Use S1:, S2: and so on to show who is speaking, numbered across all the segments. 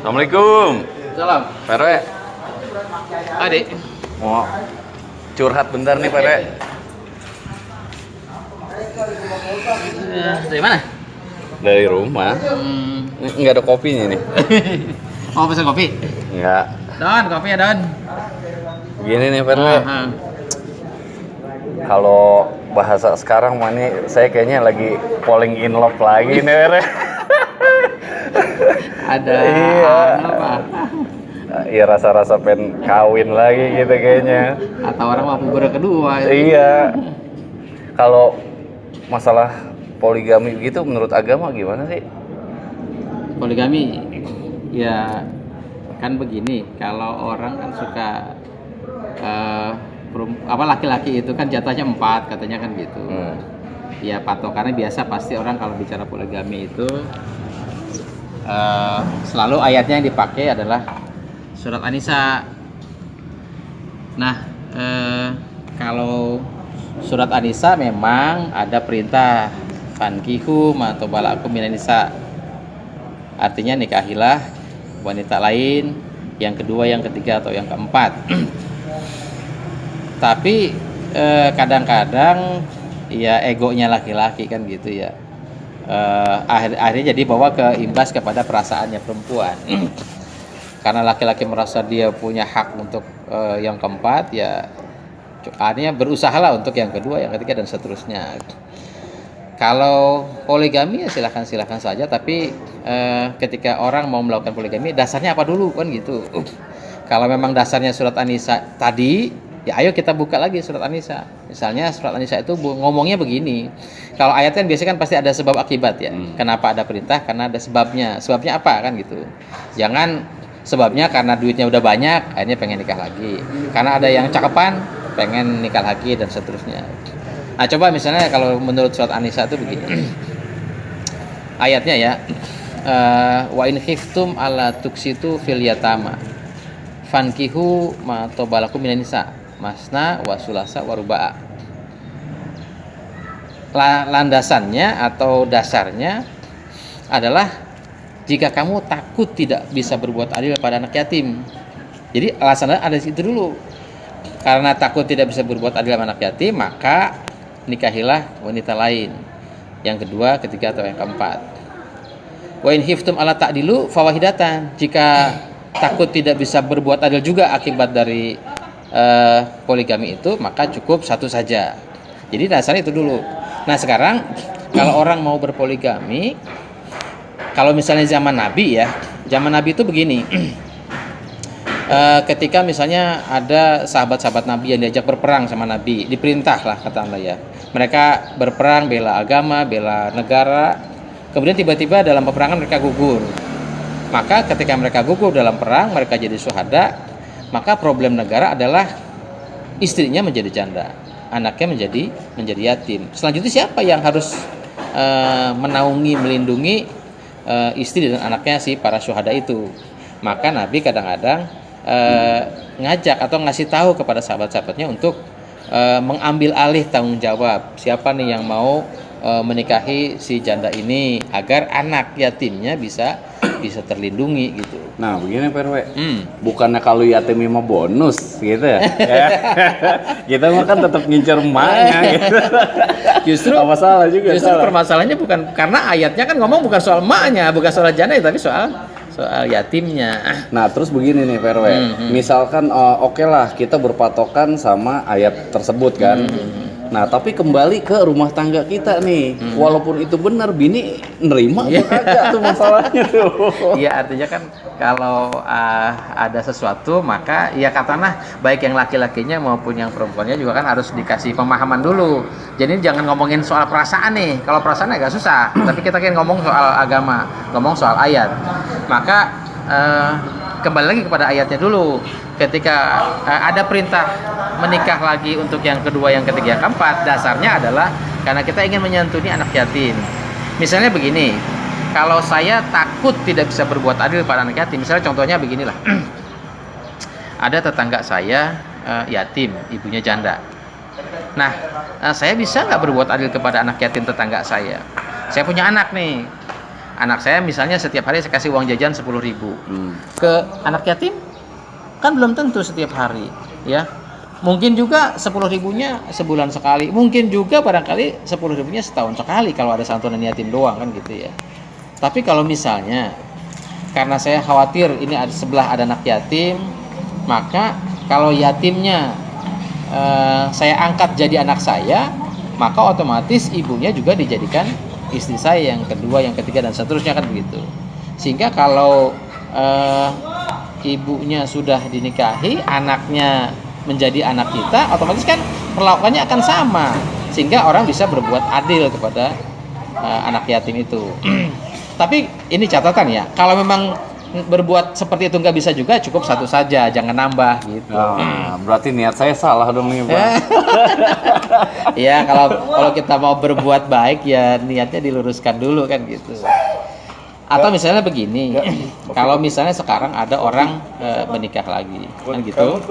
S1: Assalamualaikum.
S2: Salam.
S1: Pak RW,
S2: Adik.
S1: mau curhat bentar nih Pak RW.
S2: Dari mana?
S1: Dari rumah. Nggak ada kopinya nih.
S2: Mau pesan kopi?
S1: Nggak.
S2: Don, kopi ya Don.
S1: Gini nih Pak RW.
S2: Aha.
S1: Kalau bahasa sekarang mah nih, saya kayaknya lagi falling in love lagi nih Pak RW.
S2: Ada
S1: Iya.
S2: apa?
S1: Iya, rasa-rasa pengen kawin lagi gitu kayaknya.
S2: Atau orang mau puber kedua?
S1: Iya. Kalau masalah poligami gitu menurut agama gimana sih?
S2: Poligami, ya kan begini. Kalau orang kan suka laki-laki itu kan jatahnya 4 katanya kan gitu. Ya patokannya biasa pasti orang kalau bicara poligami itu selalu ayatnya yang dipakai adalah surat An-Nisa. Nah, kalau surat An-Nisa memang ada perintah fankihu atau balakum minan nisa. Artinya nikahilah wanita lain, yang kedua, yang ketiga atau yang keempat. Tapi kadang-kadang ya egonya laki-laki kan gitu ya. Akhirnya jadi bawa ke imbas kepada perasaannya perempuan. Karena laki-laki merasa dia punya hak untuk yang keempat, ya akhirnya berusahalah untuk yang kedua, yang ketiga dan seterusnya. Kalau poligami ya silahkan saja, tapi ketika orang mau melakukan poligami dasarnya apa dulu kan gitu. Kalau memang dasarnya surat An-Nisa tadi, ya ayo kita buka lagi surat An-Nisa. Misalnya surat An-Nisa itu ngomongnya begini. Kalau ayat kan biasanya kan pasti ada sebab akibat ya. Kenapa ada perintah? Karena ada sebabnya. Sebabnya apa kan gitu. Jangan sebabnya karena duitnya udah banyak, akhirnya pengen nikah lagi. Karena ada yang cakepan, pengen nikah lagi dan seterusnya. Nah coba misalnya kalau menurut surat An-Nisa itu begini. Ayatnya ya. Wa in khiftum alla tuksitu fil yatama fankihu ma tobalakum minan nisa masna wa sulasa wa ruba'a. Landasannya atau dasarnya adalah jika kamu takut tidak bisa berbuat adil pada anak yatim. Jadi alasannya ada di situ dulu. Karena takut tidak bisa berbuat adil pada anak yatim, maka nikahilah wanita lain. Yang kedua, ketiga atau yang keempat. Wa in khiftum alla ta'dilu fawahidatan. Jika takut tidak bisa berbuat adil juga akibat dari poligami itu, maka cukup satu saja. Jadi dasarnya itu dulu. Nah sekarang kalau orang mau berpoligami, kalau misalnya zaman Nabi ya, zaman Nabi itu begini. Ketika misalnya ada sahabat-sahabat Nabi yang diajak berperang sama Nabi, diperintah lah kata Allah ya. Mereka berperang bela agama, bela negara. Kemudian tiba-tiba dalam peperangan mereka gugur. Maka ketika mereka gugur dalam perang, mereka jadi syuhada. Maka problem negara adalah istrinya menjadi janda, anaknya menjadi yatim. Selanjutnya siapa yang harus menaungi, melindungi istri dan anaknya si para syuhada itu? Maka Nabi kadang-kadang ngajak atau ngasih tahu kepada sahabat-sahabatnya untuk mengambil alih tanggung jawab. Siapa nih yang mau menikahi si janda ini agar anak yatimnya bisa terlindungi gitu.
S1: Nah begini Pak RW, bukannya kalau yatim mah bonus gitu ya? Kita mah kan tetap ngincer emaknya gitu.
S2: Justru
S1: apa salah juga?
S2: Justru permasalahannya bukan karena ayatnya kan ngomong bukan soal emaknya, bukan soal janda, tapi soal yatimnya.
S1: Nah terus begini nih Pak RW, misalkan oke lah kita berpatokan sama ayat tersebut kan. Nah tapi kembali ke rumah tangga kita nih, walaupun itu benar, bini nerima atau kagak tuh masalahnya tuh.
S2: Iya artinya kan kalau ada sesuatu maka ya katakanlah baik yang laki-lakinya maupun yang perempuannya juga kan harus dikasih pemahaman dulu. Jadi jangan ngomongin soal perasaan nih, kalau perasaan agak susah. Tapi kita kan ngomong soal agama, ngomong soal ayat. Maka kembali lagi kepada ayatnya dulu. Ketika ada perintah menikah lagi untuk yang kedua, yang ketiga, yang keempat, dasarnya adalah karena kita ingin menyantuni anak yatim. Misalnya begini, kalau saya takut tidak bisa berbuat adil pada anak yatim, misalnya contohnya beginilah. Ada tetangga saya yatim, ibunya janda. Nah, saya bisa nggak berbuat adil kepada anak yatim tetangga saya? Saya punya anak nih. anak saya misalnya setiap hari saya kasih uang jajan 10.000 ke anak yatim, kan belum tentu setiap hari, ya. Mungkin juga 10.000-nya sebulan sekali, mungkin juga barangkali 10.000-nya setahun sekali kalau ada santunan yatim doang kan gitu ya. Tapi kalau misalnya karena saya khawatir ini sebelah ada anak yatim, maka kalau yatimnya saya angkat jadi anak saya, maka otomatis ibunya juga dijadikan istri saya yang kedua, yang ketiga, dan seterusnya kan begitu. Sehingga kalau ibunya sudah dinikahi, anaknya menjadi anak kita, otomatis kan perlakuannya akan sama, sehingga orang bisa berbuat adil kepada anak yatim itu. Tapi ini catatan ya, kalau memang berbuat seperti itu nggak bisa juga, cukup satu saja, jangan nambah gitu.
S1: Berarti niat saya salah dong nih, Bang.
S2: Ya kalau kita mau berbuat baik ya niatnya diluruskan dulu kan gitu. Atau misalnya begini, kalau misalnya sekarang ada orang menikah lagi kan gitu.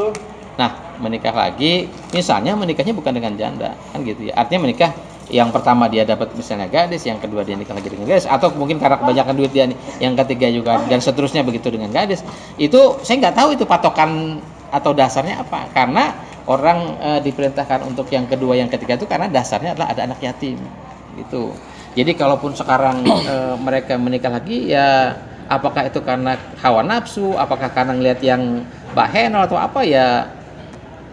S2: Nah, menikah lagi, misalnya menikahnya bukan dengan janda kan gitu ya. Artinya menikah yang pertama dia dapat misalnya gadis, yang kedua dia nikah lagi dengan gadis, atau mungkin karena kebanyakan duit dia yang ketiga juga, dan seterusnya begitu dengan gadis. Itu saya nggak tahu itu patokan atau dasarnya apa, karena orang diperintahkan untuk yang kedua yang ketiga itu karena dasarnya adalah ada anak yatim gitu. Jadi kalaupun sekarang mereka menikah lagi, ya apakah itu karena hawa nafsu, apakah karena ngelihat yang bahenol atau apa, ya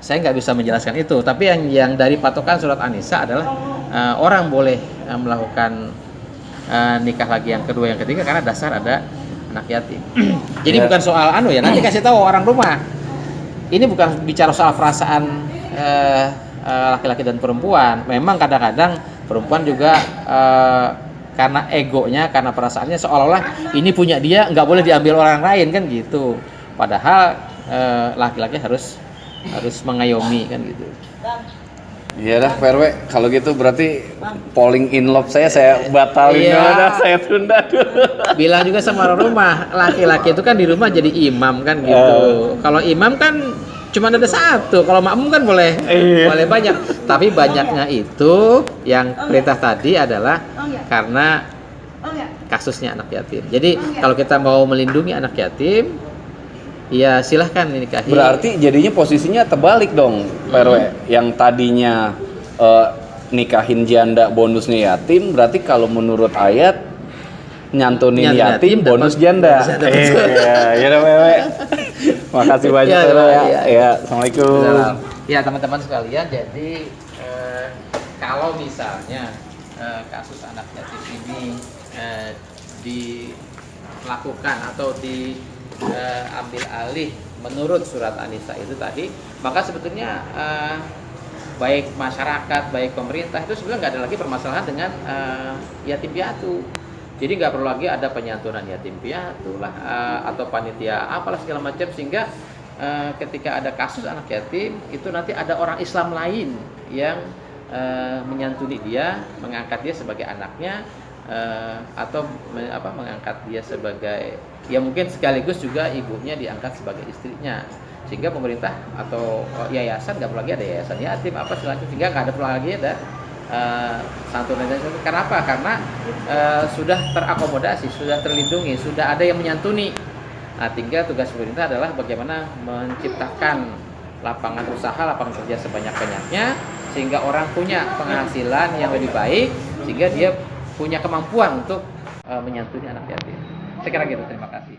S2: saya nggak bisa menjelaskan itu. Tapi yang dari patokan surat An-Nisa adalah orang boleh melakukan nikah lagi yang kedua yang ketiga karena dasar ada anak yatim. Jadi bukan soal ya, nanti kasih tahu orang rumah. Ini bukan bicara soal perasaan laki-laki dan perempuan. Memang kadang-kadang perempuan juga karena egonya, karena perasaannya seolah-olah ini punya dia, nggak boleh diambil orang lain kan gitu. Padahal laki-laki harus mengayomi kan gitu.
S1: Iya dah, Pak RW. Kalau gitu berarti falling in love saya batalin dulu dah, saya tunda dulu.
S2: Bilang juga sama orang rumah, laki-laki itu kan di rumah jadi imam kan gitu. Kalau imam kan cuma ada satu, kalau makmum kan boleh banyak. Tapi banyaknya itu yang perintah tadi adalah karena kasusnya anak yatim. Jadi kalau kita mau melindungi anak yatim, ya silahkan dinikahi.
S1: Berarti jadinya posisinya terbalik dong, Pak RW. Yang tadinya nikahin janda bonusnya yatim, berarti kalau menurut ayat nyantunin yatim bonus janda. Iya, ya Pak RW. Makasih banyak ya, Pak ya. Ya, Assalamualaikum.
S2: Ya teman-teman sekalian, jadi kalau misalnya kasus anak yatim ini dilakukan atau ambil alih menurut surat An-Nisa itu tadi, maka sebetulnya baik masyarakat, baik pemerintah itu sebenarnya nggak ada lagi permasalahan dengan yatim piatu. Jadi nggak perlu lagi ada penyantunan yatim piatu lah atau panitia apalah segala macam, sehingga ketika ada kasus anak yatim itu nanti ada orang Islam lain yang menyantuni dia, mengangkat dia sebagai anaknya, atau mengangkat dia sebagai, ya mungkin sekaligus juga ibunya diangkat sebagai istrinya, sehingga pemerintah atau yayasan nggak perlu lagi ada yayasan yatim apa selanjutnya, sehingga nggak ada perlu lagi ada santunan. Kenapa? Karena sudah terakomodasi, sudah terlindungi, sudah ada yang menyantuni. Nah, tinggal tugas pemerintah adalah bagaimana menciptakan lapangan usaha, lapangan kerja sebanyak-banyaknya, sehingga orang punya penghasilan yang lebih baik, sehingga dia punya kemampuan untuk menyantuni anak yatim. Saya kira gitu, terima kasih.